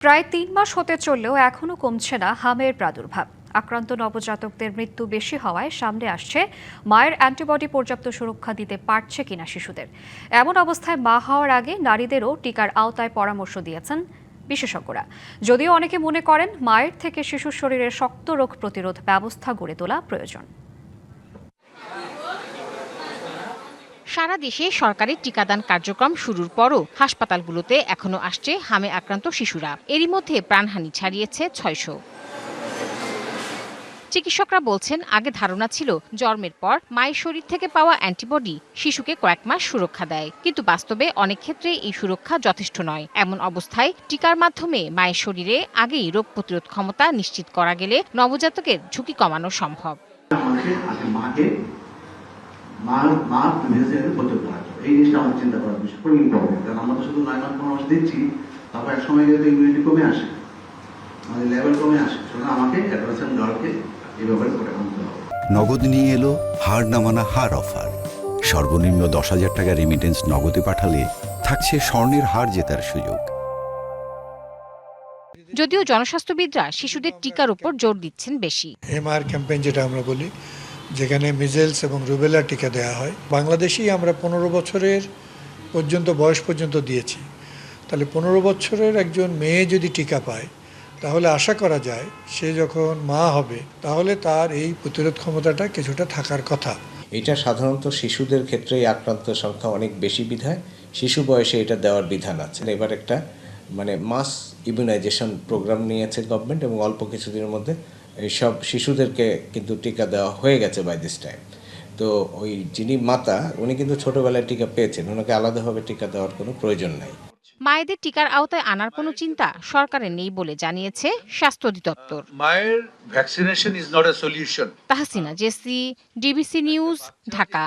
প্রায় ৩ মাস হতে চললেও এখনো কমছে না হামের প্রাদুর্ভাব। আক্রান্ত নবজাতকদের মৃত্যু বেশি হওয়ায় সামনে আসছে মায়ের অ্যান্টিবডি পর্যাপ্ত সুরক্ষা দিতে পারছে কিনা শিশুদের। এমন অবস্থায় মা হওয়ার আগে নারীদেরও টিকার আওতায় পরামর্শ দিয়েছেন বিশেষজ্ঞরা। যদিও অনেকে মনে করেন মায়ের থেকে শিশুর শরীরে শক্ত রোগ প্রতিরোধ ব্যবস্থা গড়ে তোলা প্রয়োজন। সারা দেশে সরকারি টিকাদান কার্যক্রম শুরুর পরও হাসপাতালগুলোতে এখনো আসছে হামে আক্রান্ত শিশুরা। এরই মধ্যে প্রাণহানি ছাড়িয়েছে ৬০০। চিকিৎসকরা বলছেন, আগে ধারণা ছিল জন্মের পর মায়ের শরীর থেকে পাওয়া অ্যান্টিবডি শিশুকে কয়েক মাস সুরক্ষা দেয়, কিন্তু বাস্তবে অনেক ক্ষেত্রে এই সুরক্ষা যথেষ্ট নয়। এমন অবস্থায় টিকার মাধ্যমে মায়ের শরীরে আগেই রোগ প্রতিরোধ ক্ষমতা নিশ্চিত করা গেলে নবজাতকের ঝুঁকি কমানো সম্ভব। এই জিনিসটা আমাদের চিন্তা করার বিষয়, খুবই ইম্পর্টেন্ট। কারণ আমরা তো শুধু 9 মাস 15 মাস দিচ্ছি, তারপর এক সময় গেলে ইমিউনিটি কমে আসে, আমাদের লেভেল কমে আসে। সুতরাং আমাকে অ্যাডভাইসার গার্লকে এই ব্যাপারে করে আনতে হবে। নগদ নিয়ে এলো হার না মানা হার অফার। সর্বনিম্ন 10,000 টাকা রেমিটেন্স নগদে পাঠালে থাকছে স্বর্ণের হার জেতার সুযোগ। যদিও জনস্বাস্থ্যবিদরা শিশুদের টিকার উপর জোর দিচ্ছেন বেশি। এমআর ক্যাম্পেইন যেটা আমরা বলি, যেখানে মিজেলস এবং রুবেলা টিকা দেওয়া হয়, বাংলাদেশেই আমরা 15 বছরের পর্যন্ত বয়স পর্যন্ত দিয়েছি। তাহলে 15 বছরের একজন মেয়ে যদি টিকা পায়, তাহলে আশা করা যায় সে যখন মা হবে তাহলে তার এই প্রতিরোধ ক্ষমতাটা কিছুটা থাকার কথা। এটা সাধারণত শিশুদের ক্ষেত্রে আক্রান্ত সংখ্যা অনেক বেশি বিধায় শিশু বয়সে এটা দেওয়ার বিধান আছে। এবার একটা মাস ইমিউনাইজেশন প্রোগ্রাম নিয়েছে গভর্নমেন্ট, এবং অল্প কিছুদিনের মধ্যে সব শিশুদেরকে কিন্তু টিকা দেওয়া হয়ে গেছে বাই দিস টাইম। তো ওই যিনি মাতা, উনি কিন্তু ছোটবেলায় টিকা পেয়েছেন, ওনাকে আলাদাভাবে টিকা দেওয়ার কোনো প্রয়োজন নাই। মায়েদের টিকার আওতায় আনার কোনো চিন্তা সরকারের নেই বলে জানিয়েছে স্বাস্থ্য অধিদপ্তর। মায়ের vaccination is not a solution. Tahsina Jessy, DBC news, Dhaka.